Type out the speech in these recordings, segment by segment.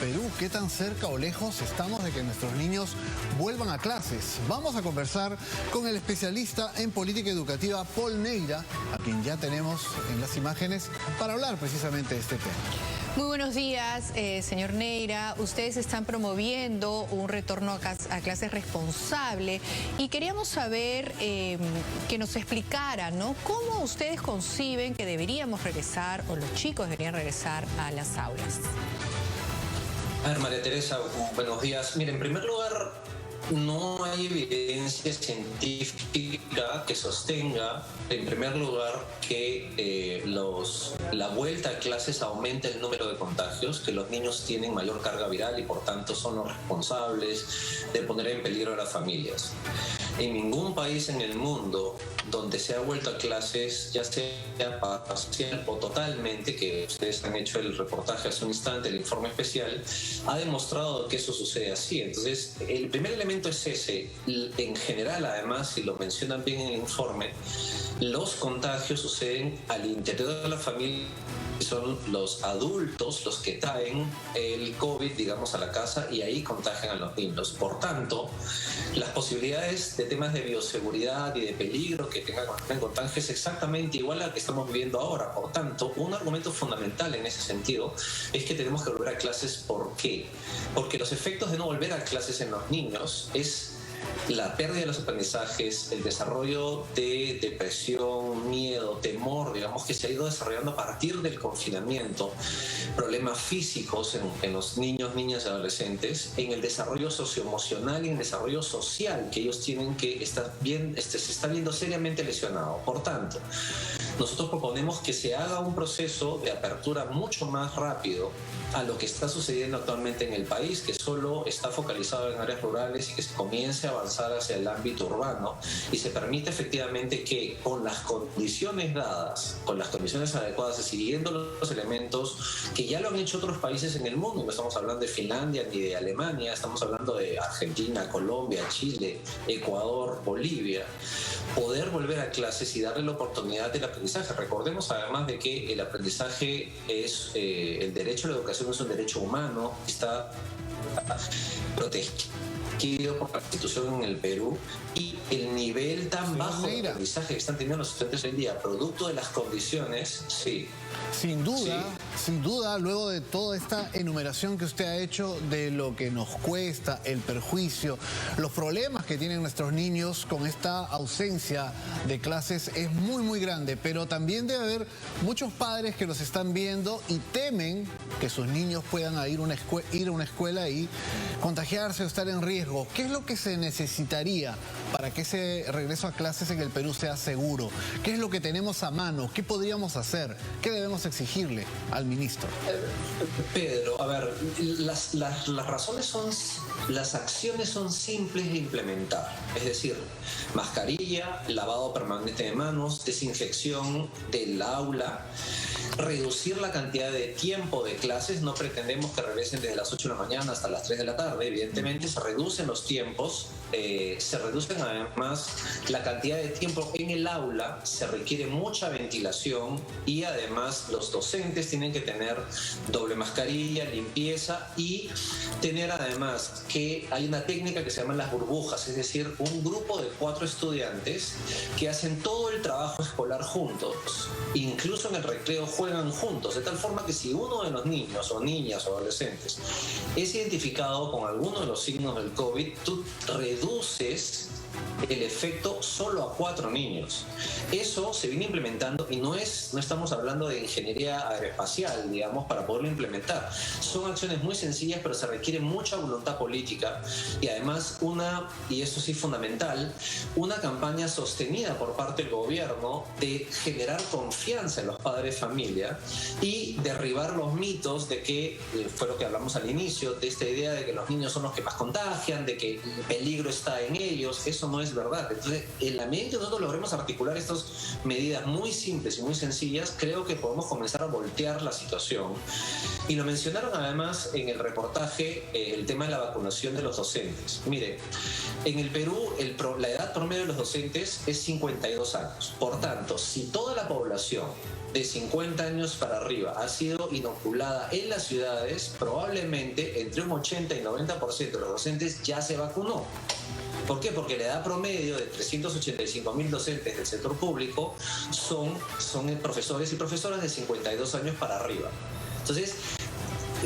Perú, ¿qué tan cerca o lejos estamos de que nuestros niños vuelvan a clases? Vamos a conversar con el especialista en política educativa, Paul Neira, a quien ya tenemos en las imágenes para hablar precisamente de este tema. Muy buenos días, señor Neira. Ustedes están promoviendo un retorno a clases responsable y queríamos saber que nos explicara, ¿no?, cómo ustedes conciben que deberíamos regresar o los chicos deberían regresar a las aulas. A ver, María Teresa, buenos días. Mira, en primer lugar, no hay evidencia científica que sostenga, en primer lugar, que la vuelta a clases aumenta el número de contagios, que los niños tienen mayor carga viral y por tanto son los responsables de poner en peligro a las familias. En ningún país en el mundo donde se ha vuelto a clases, ya sea parcial o totalmente, que ustedes han hecho el reportaje hace un instante, el informe especial, ha demostrado que eso sucede así. Entonces, el primer elemento es ese. En general, además, si lo mencionan bien en el informe, los contagios suceden al interior de la familia. Son los adultos los que traen el COVID, digamos, a la casa y ahí contagian a los niños. Por tanto, las posibilidades de temas de bioseguridad y de peligro que tengan contagio es exactamente igual a la que estamos viviendo ahora. Por tanto, un argumento fundamental en ese sentido es que tenemos que volver a clases. ¿Por qué? Porque los efectos de no volver a clases en los niños es la pérdida de los aprendizajes, el desarrollo de depresión, miedo, temor, digamos, que se ha ido desarrollando a partir del confinamiento, problemas físicos en los niños, niñas y adolescentes, en el desarrollo socioemocional y en el desarrollo social que ellos tienen que estar bien, se está viendo seriamente lesionado. Por tanto, nosotros proponemos que se haga un proceso de apertura mucho más rápido a lo que está sucediendo actualmente en el país, que solo está focalizado en áreas rurales, y que se comience a avanzar hacia el ámbito urbano y se permite efectivamente que con las condiciones dadas, con las condiciones adecuadas y siguiendo los elementos que ya lo han hecho otros países en el mundo, no estamos hablando de Finlandia ni de Alemania, estamos hablando de Argentina, Colombia, Chile, Ecuador, Bolivia, poder volver a clases y darle la oportunidad del aprendizaje. Recordemos además de que el aprendizaje es el derecho a la educación es un derecho humano, está protegido por la Constitución en el Perú, y el nivel tan bajo de aprendizaje que están teniendo los estudiantes hoy en día, producto de las condiciones, sí. Sin duda, luego de toda esta enumeración que usted ha hecho de lo que nos cuesta, el perjuicio, los problemas que tienen nuestros niños con esta ausencia de clases es muy, muy grande, pero también debe haber muchos padres que los están viendo y temen que sus niños puedan ir a una escuela y contagiarse o estar en riesgo. ¿Qué es lo que se necesitaría para que ese regreso a clases en el Perú sea seguro? ¿Qué es lo que tenemos a mano? ¿Qué podríamos hacer? ¿Qué debemos exigirle al ministro? Pedro, a ver, las acciones son simples de implementar. Es decir, mascarilla, lavado permanente de manos, desinfección del aula, reducir la cantidad de tiempo de clases. No pretendemos que regresen desde las 8 de la mañana hasta las 3 de la tarde. Evidentemente se reducen los tiempos, se reducen además la cantidad de tiempo en el aula, se requiere mucha ventilación y además los docentes tienen que tener doble mascarilla, limpieza, y tener además que hay una técnica que se llama las burbujas, es decir, un grupo de 4 estudiantes que hacen todo el trabajo escolar juntos, incluso en el recreo juegan juntos, de tal forma que si uno de los niños o niñas o adolescentes es identificado con alguno de los signos del COVID, tú reduces el efecto solo a 4 niños. Eso se viene implementando y no estamos hablando de ingeniería aeroespacial, digamos, para poderlo implementar. Son acciones muy sencillas, pero se requiere mucha voluntad política y además y eso sí fundamental, una campaña sostenida por parte del gobierno de generar confianza en los padres de familia y derribar los mitos de que, fue lo que hablamos al inicio, de esta idea de que los niños son los que más contagian, de que el peligro está en ellos. Eso no es verdad. Entonces, en la medida que nosotros logremos articular estas medidas muy simples y muy sencillas, creo que podemos comenzar a voltear la situación. Y lo mencionaron además en el reportaje, el tema de la vacunación de los docentes. Mire, en el Perú la edad promedio de los docentes es 52 años. Por tanto, si toda la población de 50 años para arriba ha sido inoculada en las ciudades, probablemente entre un 80 y 90% de los docentes ya se vacunó. ¿Por qué? Porque la edad promedio de 385.000 docentes del sector público son profesores y profesoras de 52 años para arriba. Entonces,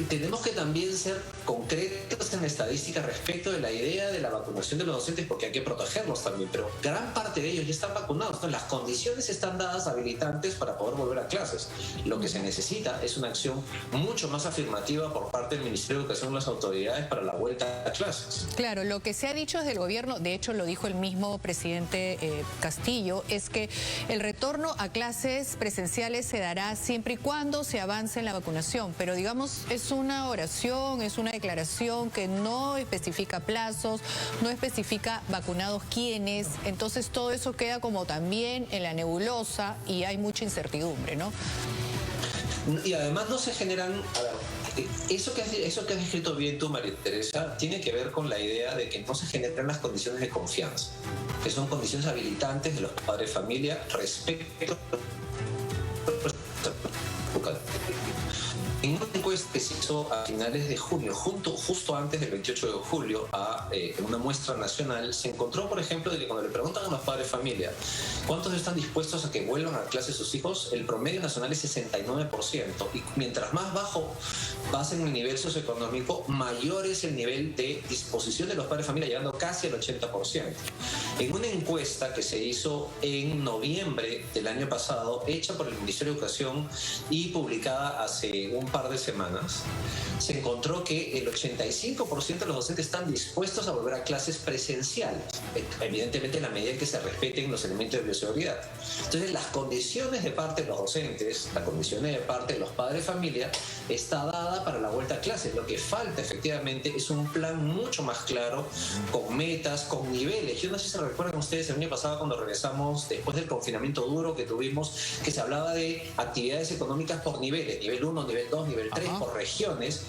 tenemos que también ser concretos en estadística respecto de la idea de la vacunación de los docentes, porque hay que protegerlos también, pero gran parte de ellos ya están vacunados. Entonces, las condiciones están dadas habilitantes para poder volver a clases. Lo que se necesita es una acción mucho más afirmativa por parte del Ministerio de Educación y las autoridades para la vuelta a clases. Claro, lo que se ha dicho desde el gobierno, de hecho lo dijo el mismo presidente Castillo, es que el retorno a clases presenciales se dará siempre y cuando se avance en la vacunación, pero digamos es una oración, es una declaración que no especifica plazos, no especifica vacunados quiénes, entonces todo eso queda como también en la nebulosa y hay mucha incertidumbre, ¿no? Y además no se generan, a ver, eso que has escrito bien tú, María Teresa, tiene que ver con la idea de que no se generan las condiciones de confianza, que son condiciones habilitantes de los padres de familia respecto en una encuesta que se hizo a finales de junio, justo antes del 28 de julio, a una muestra nacional, se encontró, por ejemplo, de que cuando le preguntan a los padres de familia cuántos están dispuestos a que vuelvan a clase sus hijos, el promedio nacional es 69%. Y mientras más bajo basen el nivel socioeconómico, mayor es el nivel de disposición de los padres de familia, llegando casi al 80%. En una encuesta que se hizo en noviembre del año pasado, hecha por el Ministerio de Educación y publicada hace un par de semanas, se encontró que el 85% de los docentes están dispuestos a volver a clases presenciales, evidentemente en la medida en que se respeten los elementos de bioseguridad. Entonces, las condiciones de parte de los docentes, las condiciones de parte de los padres de familia, está dada para la vuelta a clases. Lo que falta efectivamente es un plan mucho más claro, con metas, con niveles. Yo no sé si se recuerdan ustedes el año pasado cuando regresamos después del confinamiento duro que tuvimos, que se hablaba de actividades económicas por niveles, nivel 1, nivel 2, nivel 3, por regiones,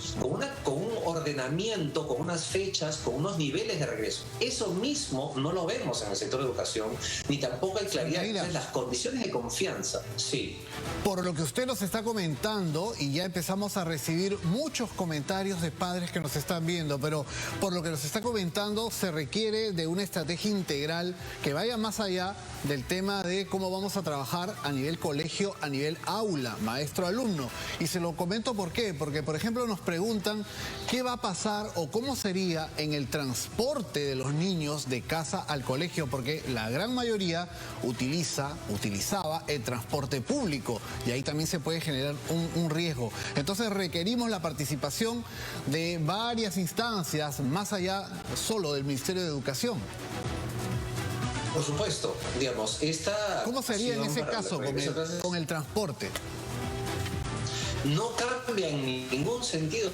con un ordenamiento, con unas fechas, con unos niveles de regreso. Eso mismo no lo vemos en el sector de educación, ni tampoco hay claridad. Entonces, las condiciones de confianza, sí. Por lo que usted nos está comentando, y ya empezamos a recibir muchos comentarios de padres que nos están viendo, pero por lo que nos está comentando, se requiere de una estrategia integral que vaya más allá del tema de cómo vamos a trabajar a nivel colegio, a nivel aula, maestro-alumno. Y se lo comento por qué, porque por ejemplo nos preguntan qué va a pasar o cómo sería en el transporte de los niños de casa al colegio, porque la gran mayoría utilizaba el transporte público y ahí también se puede generar un riesgo. Entonces requerimos la participación de varias instancias, más allá solo del Ministerio de Educación. Por supuesto, digamos, ¿Cómo sería en ese caso con el transporte? No cambia en ningún sentido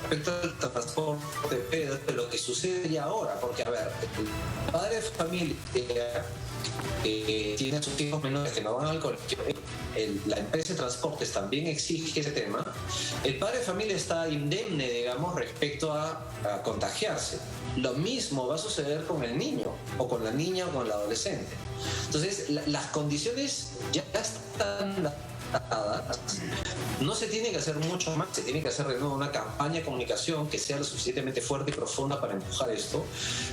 respecto al transporte, Pedro, de lo que sucede ya ahora, porque a ver, el padre de familia tiene a sus hijos menores que no van al colegio, la empresa de transportes también exige ese tema, el padre de familia está indemne, digamos, respecto a contagiarse. Lo mismo va a suceder con el niño, o con la niña, o con el adolescente. Entonces, las condiciones ya están dadas. No se tiene que hacer mucho más, se tiene que hacer de nuevo una campaña de comunicación que sea lo suficientemente fuerte y profunda para empujar esto,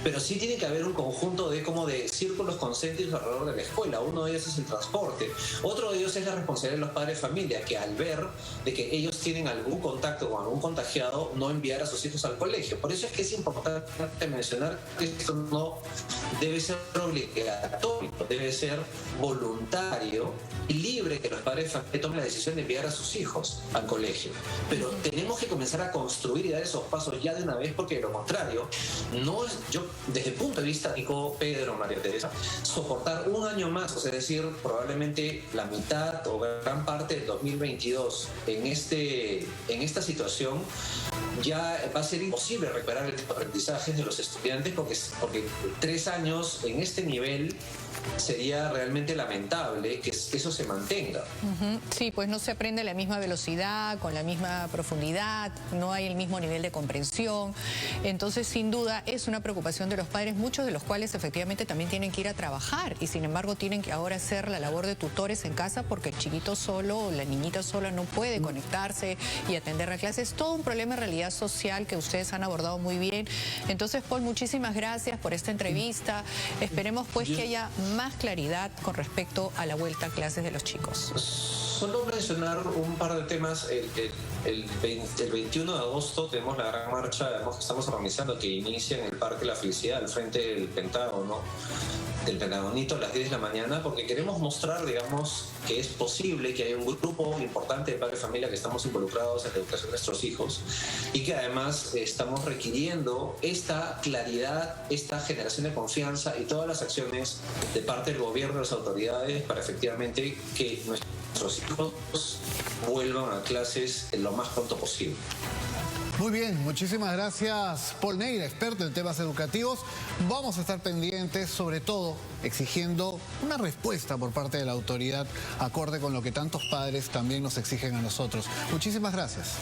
pero sí tiene que haber un conjunto de círculos concéntricos alrededor de la escuela. Uno de ellos es el transporte, otro de ellos es la responsabilidad de los padres de familia, que al ver de que ellos tienen algún contacto con algún contagiado, no enviar a sus hijos al colegio. Por eso es que es importante mencionar que esto no debe ser obligatorio, debe ser voluntario y libre, que los padres de familia tomen la decisión de enviar a sus hijos al colegio. Pero tenemos que comenzar a construir y dar esos pasos ya de una vez, porque de lo contrario, no es, yo desde el punto de vista, Nico, Pedro, María Teresa, soportar un año más, o sea, es decir, probablemente la mitad o gran parte del 2022 en esta situación, ya va a ser imposible recuperar el aprendizaje de los estudiantes, porque 3 años en este nivel sería realmente lamentable que eso se mantenga. Sí, pues no se aprende a la misma velocidad, con la misma profundidad, no hay el mismo nivel de comprensión. Entonces, sin duda, es una preocupación de los padres, muchos de los cuales efectivamente también tienen que ir a trabajar y sin embargo tienen que ahora hacer la labor de tutores en casa porque el chiquito solo o la niñita sola no puede conectarse y atender a clases. Es todo un problema en realidad social que ustedes han abordado muy bien. Entonces, Paul, muchísimas gracias por esta entrevista. Esperemos pues que haya más claridad con respecto a la vuelta a clases de los chicos. Solo mencionar un par de temas. El 21 de agosto tenemos la gran marcha, además, que estamos organizando, que inicia en el Parque La Felicidad, al frente del Pentágono, del Pentagonito, a las 10 de la mañana, porque queremos mostrar, digamos, que es posible que haya un grupo importante de padres de familia que estamos involucrados en la educación de nuestros hijos y que además estamos requiriendo esta claridad, esta generación de confianza y todas las acciones de parte del gobierno, de las autoridades, para efectivamente que nuestros hijos vuelvan a clases lo más pronto posible. Muy bien, muchísimas gracias, Paul Neira, experto en temas educativos. Vamos a estar pendientes, sobre todo, exigiendo una respuesta por parte de la autoridad acorde con lo que tantos padres también nos exigen a nosotros. Muchísimas gracias.